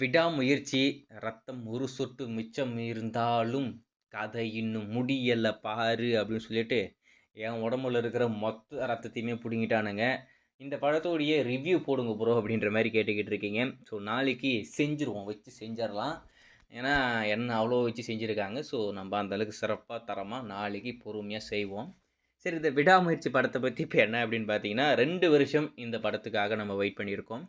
விடாமுயற்சி ரத்தம் ஒரு சொட்டு மிச்சம் இருந்தாலும் கதை இன்னும் முடியல பாரு அப்படின்னு சொல்லிட்டு என் உடம்புல இருக்கிற மொத்த ரத்தத்தையுமே பிடுங்கிட்டானுங்க. இந்த படத்தோடைய ரிவ்யூ போடுங்க ப்ரோ அப்படின்ற மாதிரி கேட்டுக்கிட்டு இருக்கீங்க. ஸோ நாளைக்கு செஞ்சுருவோம், வச்சு செஞ்சிடலாம். ஏன்னா என்ன அவ்வளோ வச்சு செஞ்சுருக்காங்க. ஸோ நம்ம அந்தளவுக்கு சிறப்பாக தரமாக நாளைக்கு பொறுமையாக செய்வோம். சரி, இந்த விடாமுயற்சி படத்தை பற்றி இப்போ என்ன அப்படின்னு பார்த்தீங்கன்னா 2 வருஷம் இந்த படத்துக்காக நம்ம வெயிட் பண்ணியிருக்கோம்.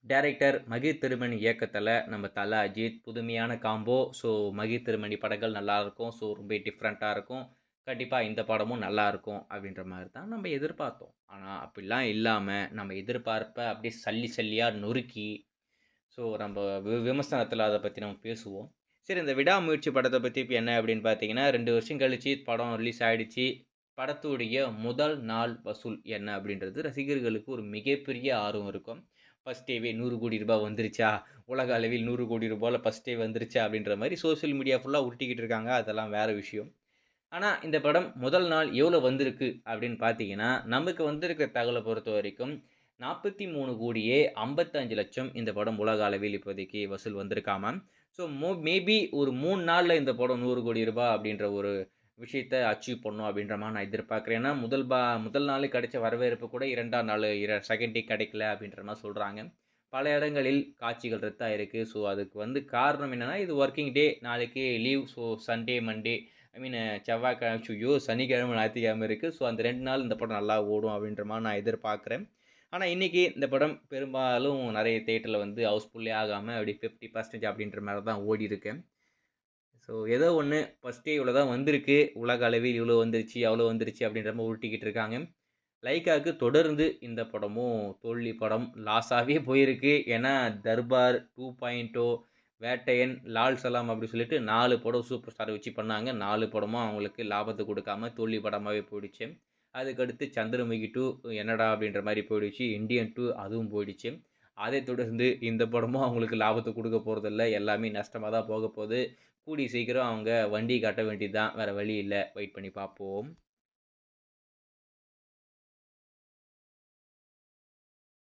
டைரக்டர் மகிழ் திருமணி இயக்கத்தில் நம்ம தல அஜித் புதுமையான காம்போ. ஸோ மகிழ் திருமணி படங்கள் நல்லாயிருக்கும். ஸோ ரொம்ப டிஃப்ரெண்ட்டாக இருக்கும். கண்டிப்பாக இந்த படமும் நல்லாயிருக்கும் அப்படின்ற மாதிரி தான் நம்ம எதிர்பார்த்தோம். ஆனால் அப்படிலாம் இல்லாமல் நம்ம எதிர்பார்ப்பை அப்படியே சல்லி சல்லியாக நொறுக்கி ஸோ நம்ம விமர்சனத்தில் அதை பற்றி நம்ம பேசுவோம். சரி, இந்த விடாமுயற்சி படத்தை பற்றி இப்போ என்ன அப்படின்னு பார்த்தீங்கன்னா 2 வருஷம் கழிச்சு படம் ரிலீஸ் ஆகிடுச்சு. படத்துடைய முதல் நாள் வசூல் என்ன அப்படின்றது ரசிகர்களுக்கு ஒரு மிகப்பெரிய ஆர்வம் இருக்கும். ஃபஸ்ட் டேவே 100 கோடி ரூபாய் வந்துருச்சா, உலக அளவில் 100 கோடி ரூபாயில் ஃபஸ்ட் டே வந்துருச்சா அப்படின்ற மாதிரி சோஷியல் மீடியா ஃபுல்லாக உருட்டிக்கிட்டு இருக்காங்க. அதெல்லாம் வேறு விஷயம். ஆனால் இந்த படம் முதல் நாள் எவ்வளோ வந்திருக்கு அப்படின்னு பார்த்தீங்கன்னா நமக்கு வந்திருக்க தகவலை பொறுத்த வரைக்கும் 43 கோடியே 55 லட்சம் இந்த படம் உலக அளவில் இப்போதைக்கு வசூல் வந்திருக்காம. ஸோ மேபி ஒரு 3 நாளில் இந்த படம் 100 கோடி ரூபாய் அப்படின்ற ஒரு விஷயத்தை அச்சீவ் பண்ணும் அப்படின்ற மாதிரி நான் எதிர்பார்க்குறேன். ஏன்னா முதல் நாள் கிடைச்ச வரவேற்பு கூட 2ஆம் நாள் செகண்ட் டே கிடைக்கல அப்படின்ற மாதிரி சொல்கிறாங்க. பல இடங்களில் காட்சிகள் ரத்தாக இருக்குது. ஸோ அதுக்கு காரணம் என்னென்னா இது ஒர்க்கிங் டே, நாளைக்கு லீவ். ஸோ சண்டே மண்டே செவ்வாய்க்கிழமை சனிக்கிழமை ஞாயிற்றுக்கிழமை இருக்குது. ஸோ அந்த 2 நாள் இந்த படம் நல்லா ஓடும் அப்படின்ற மாதிரி நான் எதிர்பார்க்குறேன். ஆனால் இன்றைக்கி இந்த படம் பெரும்பாலும் நிறைய தேட்டரில் ஹவுஸ்ஃபுல்லே ஆகாமல் அப்படி 50% அப்படின்ற மாதிரி தான் ஓடி இருக்கேன். ஸோ ஏதோ ஒன்று ஃபஸ்ட்டே இவ்வளோ தான் வந்திருக்கு, உலக அளவில் இவ்வளோ வந்துருச்சு அவ்வளோ வந்துருச்சு அப்படின்ற மாதிரி உருட்டிக்கிட்டு இருக்காங்க. லைக்காவுக்கு தொடர்ந்து இந்த படமும் தோல்வி படம் லாஸாகவே போயிருக்கு. ஏன்னா தர்பார் 2.0, வேட்டையன், லால் சலாம் அப்படி சொல்லிட்டு 4 படம் சூப்பர் ஸ்டாரை வச்சு பண்ணாங்க. 4 படமும் அவங்களுக்கு லாபத்தை கொடுக்காம தோல்வி படமாகவே போயிடுச்சு. அதுக்கடுத்து சந்திரமுகி 2 என்னடா அப்படின்ற மாதிரி போயிடுச்சு. இந்தியன் 2 அதுவும் போயிடுச்சு. அதை தொடர்ந்து இந்த படமும் அவங்களுக்கு லாபத்தை கொடுக்க போகிறதில்ல, எல்லாமே நஷ்டமாக தான் போக போகுது. கூடி சீக்கிரம் அவங்க வண்டி கட்ட வேண்டியது தான், வேறு வழி இல்லை. வெயிட் பண்ணி பார்ப்போம்.